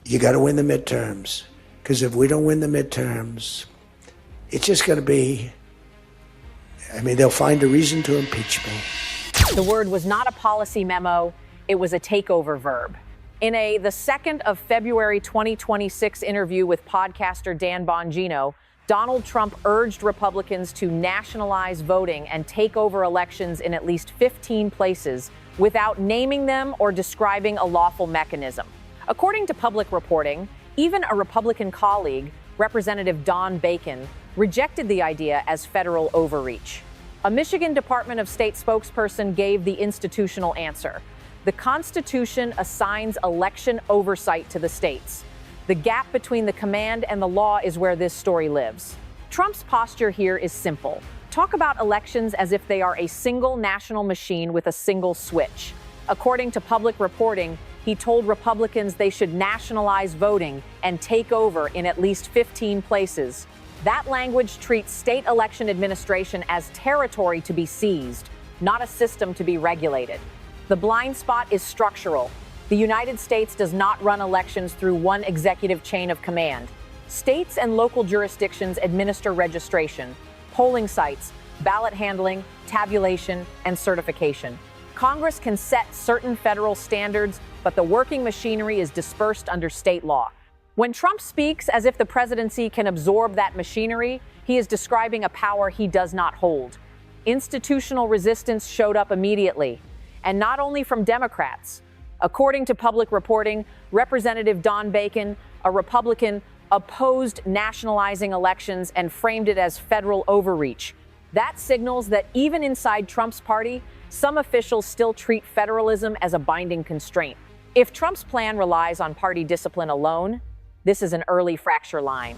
You got to win the midterms, because if we don't win the midterms, it's just going to be, they'll find a reason to impeach me. The word was not a policy memo, it was a takeover verb. In the 2nd of February 2026 interview with podcaster Dan Bongino, Donald Trump urged Republicans to nationalize voting and take over elections in at least 15 places without naming them or describing a lawful mechanism. According to public reporting, even a Republican colleague, Representative Don Bacon, rejected the idea as federal overreach. A Michigan Department of State spokesperson gave the institutional answer. The Constitution assigns election oversight to the states. The gap between the command and the law is where this story lives. Trump's posture here is simple. Talk about elections as if they are a single national machine with a single switch. According to public reporting, he told Republicans they should nationalize voting and take over in at least 15 places. That language treats state election administration as territory to be seized, not a system to be regulated. The blind spot is structural. The United States does not run elections through one executive chain of command. States and local jurisdictions administer registration, polling sites, ballot handling, tabulation, and certification. Congress can set certain federal standards, but the working machinery is dispersed under state law. When Trump speaks as if the presidency can absorb that machinery, he is describing a power he does not hold. Institutional resistance showed up immediately, and not only from Democrats. According to public reporting, Representative Don Bacon, a Republican, opposed nationalizing elections and framed it as federal overreach. That signals that even inside Trump's party, some officials still treat federalism as a binding constraint. If Trump's plan relies on party discipline alone, this is an early fracture line.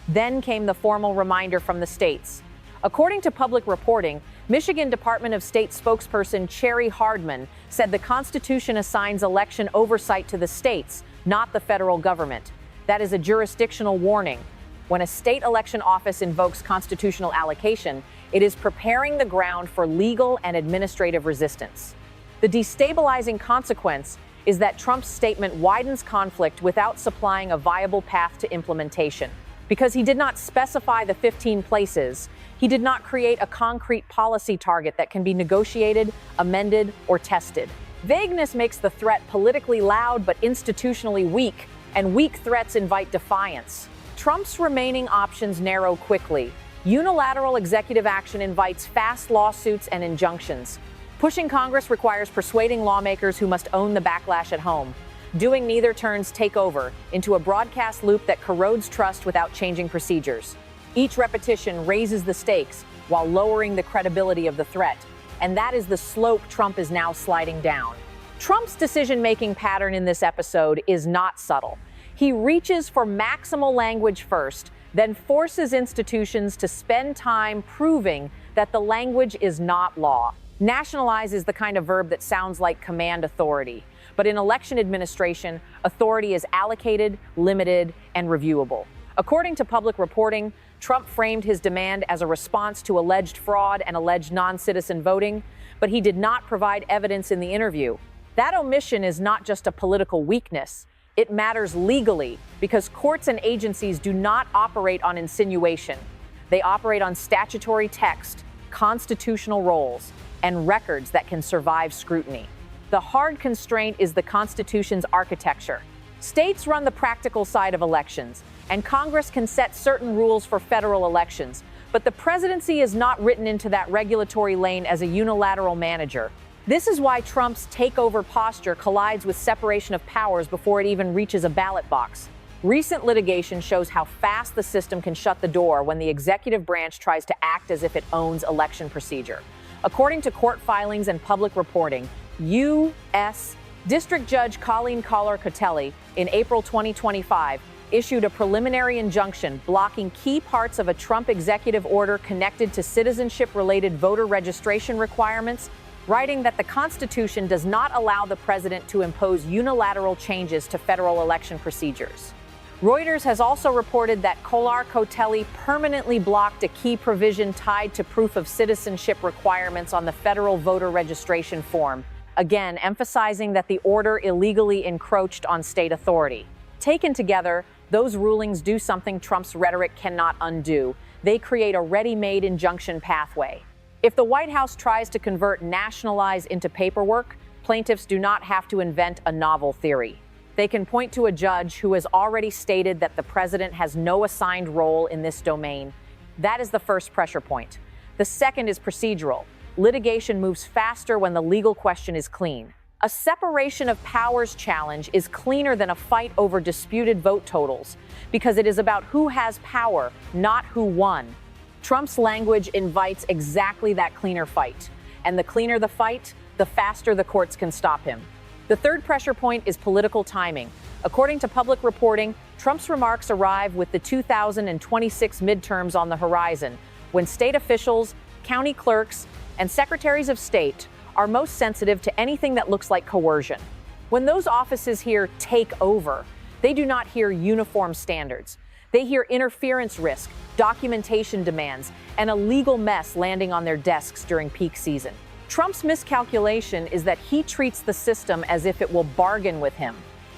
Then came the formal reminder from the states. According to public reporting, Michigan Department of State spokesperson Cherry Hardman said the Constitution assigns election oversight to the states, not the federal government. That is a jurisdictional warning. When a state election office invokes constitutional allocation, it is preparing the ground for legal and administrative resistance. The destabilizing consequence is that Trump's statement widens conflict without supplying a viable path to implementation. Because he did not specify the 15 places, he did not create a concrete policy target that can be negotiated, amended, or tested. Vagueness makes the threat politically loud but institutionally weak, and weak threats invite defiance. Trump's remaining options narrow quickly. Unilateral executive action invites fast lawsuits and injunctions. Pushing Congress requires persuading lawmakers who must own the backlash at home. Doing neither turns takeover into a broadcast loop that corrodes trust without changing procedures. Each repetition raises the stakes while lowering the credibility of the threat, and that is the slope Trump is now sliding down. Trump's decision-making pattern in this episode is not subtle. He reaches for maximal language first, then forces institutions to spend time proving that the language is not law. Nationalize is the kind of verb that sounds like command authority. But in election administration, authority is allocated, limited, and reviewable. According to public reporting, Trump framed his demand as a response to alleged fraud and alleged non-citizen voting, but he did not provide evidence in the interview. That omission is not just a political weakness. It matters legally because courts and agencies do not operate on insinuation. They operate on statutory text, constitutional roles, and records that can survive scrutiny. The hard constraint is the Constitution's architecture. States run the practical side of elections, and Congress can set certain rules for federal elections, but the presidency is not written into that regulatory lane as a unilateral manager. This is why Trump's takeover posture collides with separation of powers before it even reaches a ballot box. Recent litigation shows how fast the system can shut the door when the executive branch tries to act as if it owns election procedure. According to court filings and public reporting, U.S. District Judge Colleen Collar-Cotelli in April 2025 issued a preliminary injunction blocking key parts of a Trump executive order connected to citizenship-related voter registration requirements, writing that the Constitution does not allow the president to impose unilateral changes to federal election procedures. Reuters has also reported that Collar-Cotelli permanently blocked a key provision tied to proof of citizenship requirements on the federal voter registration form, again emphasizing that the order illegally encroached on state authority. Taken together, those rulings do something Trump's rhetoric cannot undo. They create a ready-made injunction pathway. If the White House tries to convert Nationalize into paperwork, plaintiffs do not have to invent a novel theory. They can point to a judge who has already stated that the president has no assigned role in this domain. That is the first pressure point. The second is procedural. Litigation moves faster when the legal question is clean. A separation of powers challenge is cleaner than a fight over disputed vote totals because it is about who has power, not who won. Trump's language invites exactly that cleaner fight. And the cleaner the fight, the faster the courts can stop him. The third pressure point is political timing. According to public reporting, Trump's remarks arrive with the 2026 midterms on the horizon, when state officials, county clerks, and secretaries of state are most sensitive to anything that looks like coercion. When those offices hear "take over," they do not hear uniform standards. They hear interference risk, documentation demands, and a legal mess landing on their desks during peak season. Trump's miscalculation is that he treats the system as if it will bargain with him.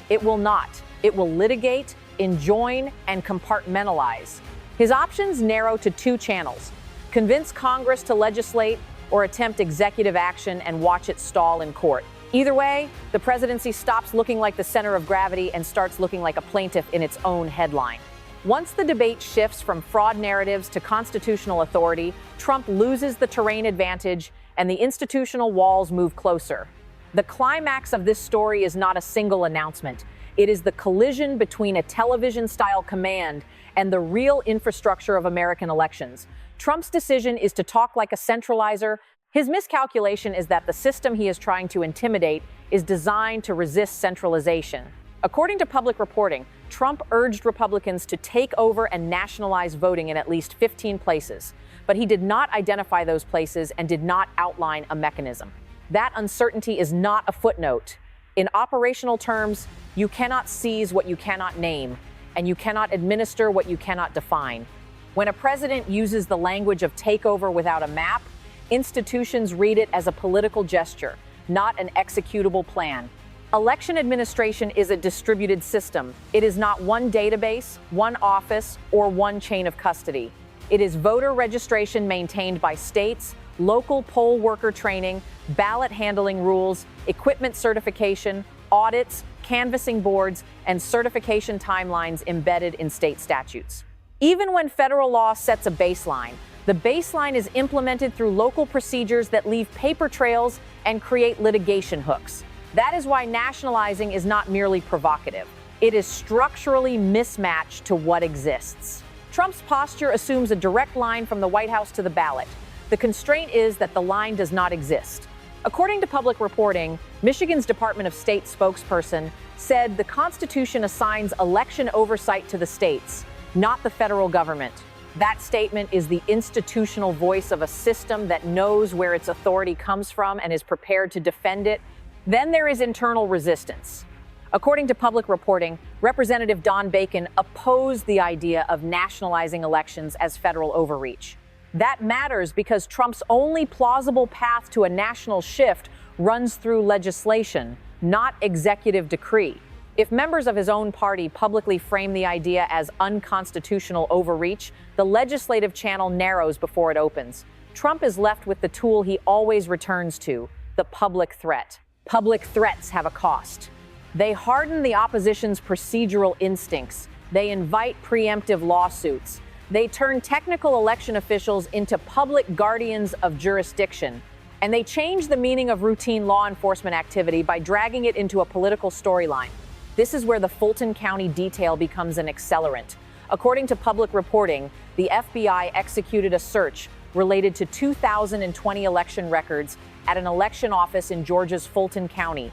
It will not. It will litigate, enjoin, and compartmentalize. His options narrow to two channels: convince Congress to legislate or attempt executive action and watch it stall in court. Either way, the presidency stops looking like the center of gravity and starts looking like a plaintiff in its own headline. Once the debate shifts from fraud narratives to constitutional authority, Trump loses the terrain advantage and the institutional walls move closer. The climax of this story is not a single announcement. It is the collision between a television-style command and the real infrastructure of American elections. Trump's decision is to talk like a centralizer. His miscalculation is that the system he is trying to intimidate is designed to resist centralization. According to public reporting, Trump urged Republicans to take over and nationalize voting in at least 15 places, but he did not identify those places and did not outline a mechanism. That uncertainty is not a footnote. In operational terms, you cannot seize what you cannot name, and you cannot administer what you cannot define. When a president uses the language of takeover without a map, institutions read it as a political gesture, not an executable plan. Election administration is a distributed system. It is not one database, one office, or one chain of custody. It is voter registration maintained by states, local poll worker training, ballot handling rules, equipment certification, audits, canvassing boards, and certification timelines embedded in state statutes. Even when federal law sets a baseline, the baseline is implemented through local procedures that leave paper trails and create litigation hooks. That is why nationalizing is not merely provocative. It is structurally mismatched to what exists. Trump's posture assumes a direct line from the White House to the ballot. The constraint is that the line does not exist. According to public reporting, Michigan's Department of State spokesperson said the Constitution assigns election oversight to the states, not the federal government. That statement is the institutional voice of a system that knows where its authority comes from and is prepared to defend it. Then there is internal resistance. According to public reporting, Representative Don Bacon opposed the idea of nationalizing elections as federal overreach. That matters because Trump's only plausible path to a national shift runs through legislation, not executive decree. If members of his own party publicly frame the idea as unconstitutional overreach, the legislative channel narrows before it opens. Trump is left with the tool he always returns to, the public threat. Public threats have a cost. They harden the opposition's procedural instincts. They invite preemptive lawsuits. They turn technical election officials into public guardians of jurisdiction. And they change the meaning of routine law enforcement activity by dragging it into a political storyline. This is where the Fulton County detail becomes an accelerant. According to public reporting, the FBI executed a search related to 2020 election records at an election office in Georgia's Fulton County.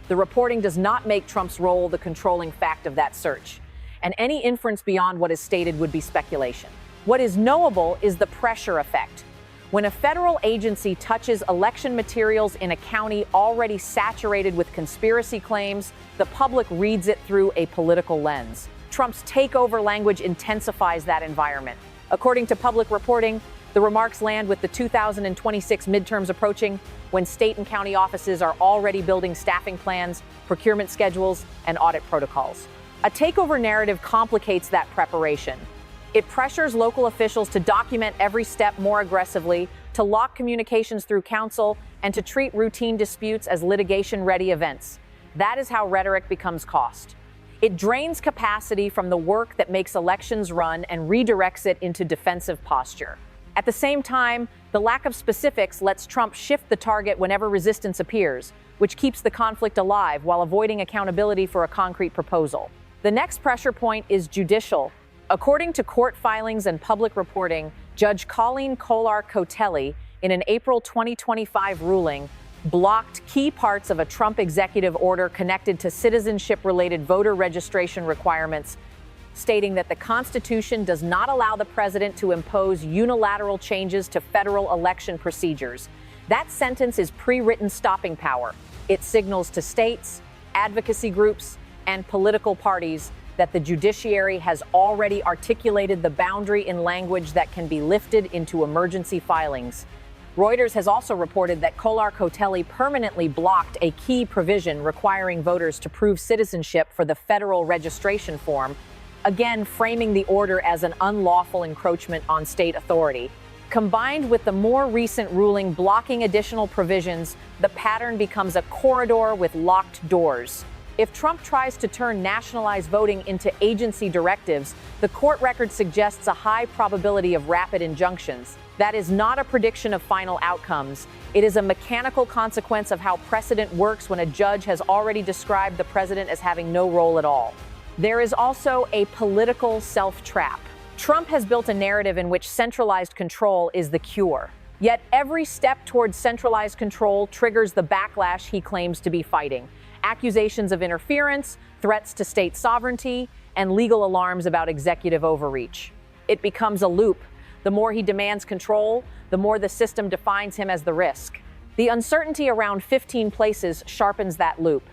The reporting does not make Trump's role the controlling fact of that search, and any inference beyond what is stated would be speculation. What is knowable is the pressure effect. When a federal agency touches election materials in a county already saturated with conspiracy claims, the public reads it through a political lens. Trump's takeover language intensifies that environment. According to public reporting, the remarks land with the 2026 midterms approaching, when state and county offices are already building staffing plans, procurement schedules, and audit protocols. A takeover narrative complicates that preparation. It pressures local officials to document every step more aggressively, to lock communications through counsel, and to treat routine disputes as litigation-ready events. That is how rhetoric becomes cost. It drains capacity from the work that makes elections run and redirects it into defensive posture. At the same time, the lack of specifics lets Trump shift the target whenever resistance appears, which keeps the conflict alive while avoiding accountability for a concrete proposal. The next pressure point is judicial. According to court filings and public reporting, Judge Colleen Kolar-Cotelli, in an April 2025 ruling, blocked key parts of a Trump executive order connected to citizenship-related voter registration requirements, stating that the Constitution does not allow the president to impose unilateral changes to federal election procedures. That sentence is pre-written stopping power. It signals to states, advocacy groups, and political parties that the judiciary has already articulated the boundary in language that can be lifted into emergency filings. Reuters has also reported that Kolar-Cotelli permanently blocked a key provision requiring voters to prove citizenship for the federal registration form, again framing the order as an unlawful encroachment on state authority. Combined with the more recent ruling blocking additional provisions, the pattern becomes a corridor with locked doors. If Trump tries to turn nationalized voting into agency directives, the court record suggests a high probability of rapid injunctions. That is not a prediction of final outcomes. It is a mechanical consequence of how precedent works when a judge has already described the president as having no role at all. There is also a political self-trap. Trump has built a narrative in which centralized control is the cure. Yet every step towards centralized control triggers the backlash he claims to be fighting. Accusations of interference, threats to state sovereignty, and legal alarms about executive overreach. It becomes a loop. The more he demands control, the more the system defines him as the risk. The uncertainty around 15 places sharpens that loop.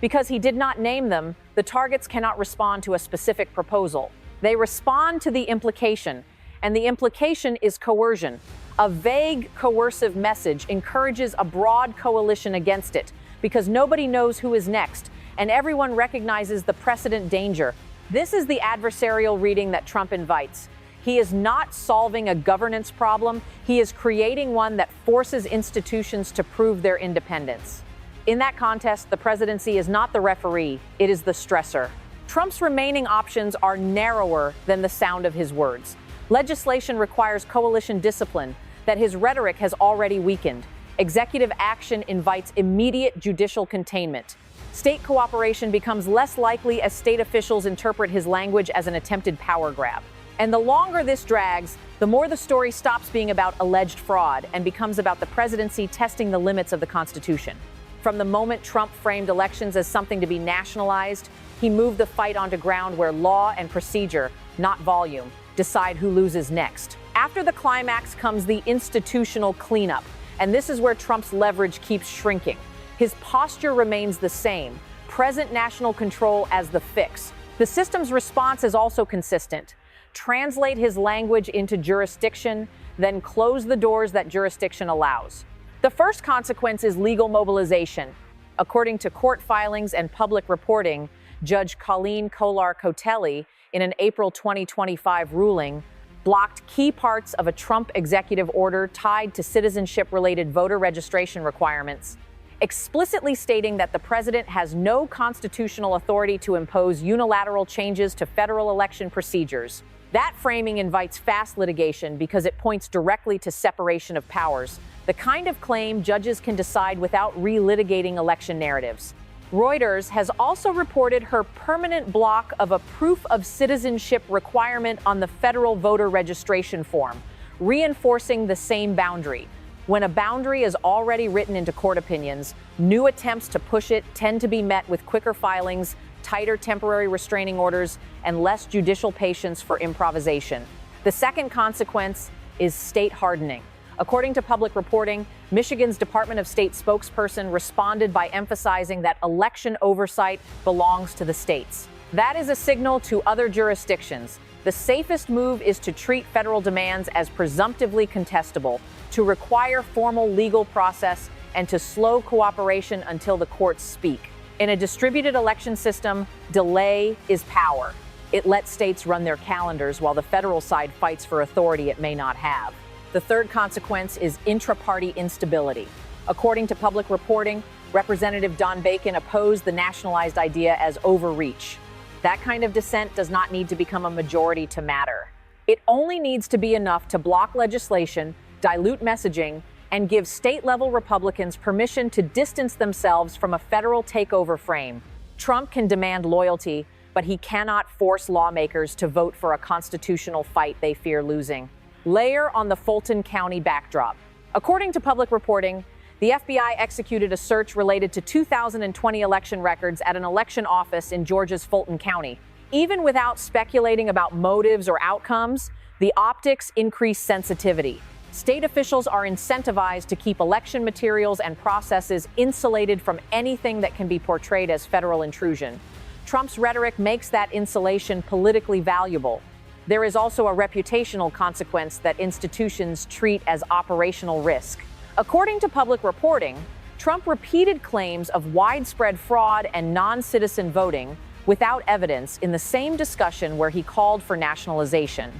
Because he did not name them, the targets cannot respond to a specific proposal. They respond to the implication, and the implication is coercion. A vague, coercive message encourages a broad coalition against it, because nobody knows who is next, and everyone recognizes the precedent danger. This is the adversarial reading that Trump invites. He is not solving a governance problem. He is creating one that forces institutions to prove their independence. In that contest, the presidency is not the referee, it is the stressor. Trump's remaining options are narrower than the sound of his words. Legislation requires coalition discipline that his rhetoric has already weakened. Executive action invites immediate judicial containment. State cooperation becomes less likely as state officials interpret his language as an attempted power grab. And the longer this drags, the more the story stops being about alleged fraud and becomes about the presidency testing the limits of the Constitution. From the moment Trump framed elections as something to be nationalized, he moved the fight onto ground where law and procedure, not volume, decide who loses next. After the climax comes the institutional cleanup, and this is where Trump's leverage keeps shrinking. His posture remains the same, present national control as the fix. The system's response is also consistent. Translate his language into jurisdiction, then close the doors that jurisdiction allows. The first consequence is legal mobilization. According to court filings and public reporting, Judge Colleen Kolar-Cotelli, in an April 2025 ruling, blocked key parts of a Trump executive order tied to citizenship-related voter registration requirements, explicitly stating that the president has no constitutional authority to impose unilateral changes to federal election procedures. That framing invites fast litigation because it points directly to separation of powers, the kind of claim judges can decide without relitigating election narratives. Reuters has also reported her permanent block of a proof of citizenship requirement on the federal voter registration form, reinforcing the same boundary. When a boundary is already written into court opinions, new attempts to push it tend to be met with quicker filings, tighter temporary restraining orders, and less judicial patience for improvisation. The second consequence is state hardening. According to public reporting, Michigan's Department of State spokesperson responded by emphasizing that election oversight belongs to the states. That is a signal to other jurisdictions. The safest move is to treat federal demands as presumptively contestable, to require formal legal process, and to slow cooperation until the courts speak. In a distributed election system, delay is power. It lets states run their calendars while the federal side fights for authority it may not have. The third consequence is intra-party instability. According to public reporting, Representative Don Bacon opposed the nationalized idea as overreach. That kind of dissent does not need to become a majority to matter. It only needs to be enough to block legislation, dilute messaging, and give state-level Republicans permission to distance themselves from a federal takeover frame. Trump can demand loyalty, but he cannot force lawmakers to vote for a constitutional fight they fear losing. Layer on the Fulton County backdrop. According to public reporting, the FBI executed a search related to 2020 election records at an election office in Georgia's Fulton County. Even without speculating about motives or outcomes, the optics increase sensitivity. State officials are incentivized to keep election materials and processes insulated from anything that can be portrayed as federal intrusion. Trump's rhetoric makes that insulation politically valuable. There is also a reputational consequence that institutions treat as operational risk. According to public reporting, Trump repeated claims of widespread fraud and non-citizen voting without evidence in the same discussion where he called for nationalization.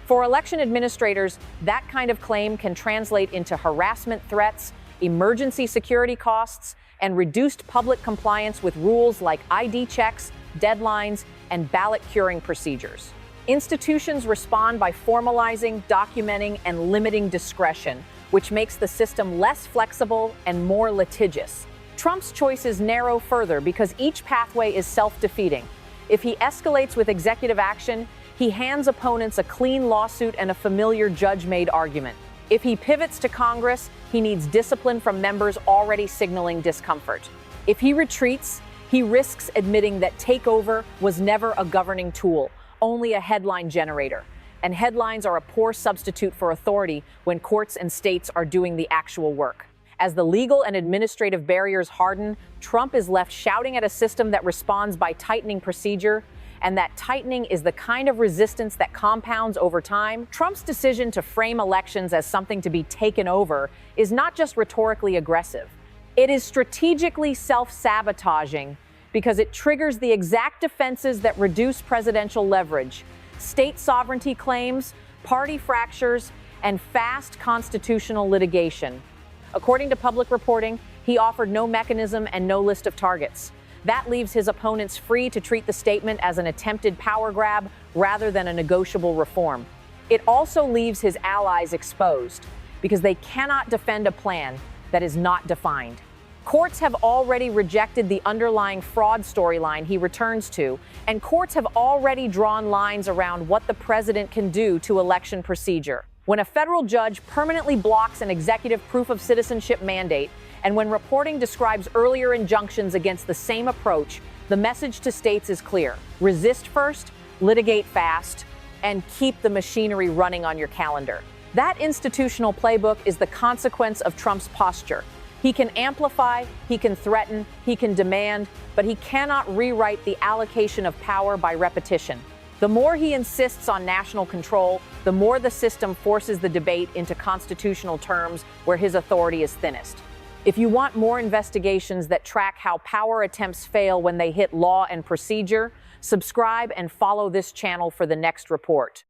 For election administrators, that kind of claim can translate into harassment threats, emergency security costs, and reduced public compliance with rules like ID checks, deadlines, and ballot curing procedures. Institutions respond by formalizing, documenting, and limiting discretion, which makes the system less flexible and more litigious. Trump's choices narrow further because each pathway is self-defeating. If he escalates with executive action, he hands opponents a clean lawsuit and a familiar judge-made argument. If he pivots to Congress, he needs discipline from members already signaling discomfort. If he retreats, he risks admitting that takeover was never a governing tool, only a headline generator. And headlines are a poor substitute for authority when courts and states are doing the actual work. As the legal and administrative barriers harden, Trump is left shouting at a system that responds by tightening procedure, and that tightening is the kind of resistance that compounds over time. Trump's decision to frame elections as something to be taken over is not just rhetorically aggressive. It is strategically self-sabotaging because it triggers the exact defenses that reduce presidential leverage: state sovereignty claims, party fractures, and fast constitutional litigation. According to public reporting, he offered no mechanism and no list of targets. That leaves his opponents free to treat the statement as an attempted power grab rather than a negotiable reform. It also leaves his allies exposed because they cannot defend a plan that is not defined. Courts have already rejected the underlying fraud storyline he returns to, and courts have already drawn lines around what the president can do to election procedure. When a federal judge permanently blocks an executive proof of citizenship mandate, and when reporting describes earlier injunctions against the same approach, the message to states is clear: resist first, litigate fast, and keep the machinery running on your calendar. That institutional playbook is the consequence of Trump's posture. He can amplify, he can threaten, he can demand, but he cannot rewrite the allocation of power by repetition. The more he insists on national control, the more the system forces the debate into constitutional terms where his authority is thinnest. If you want more investigations that track how power attempts fail when they hit law and procedure, subscribe and follow this channel for the next report.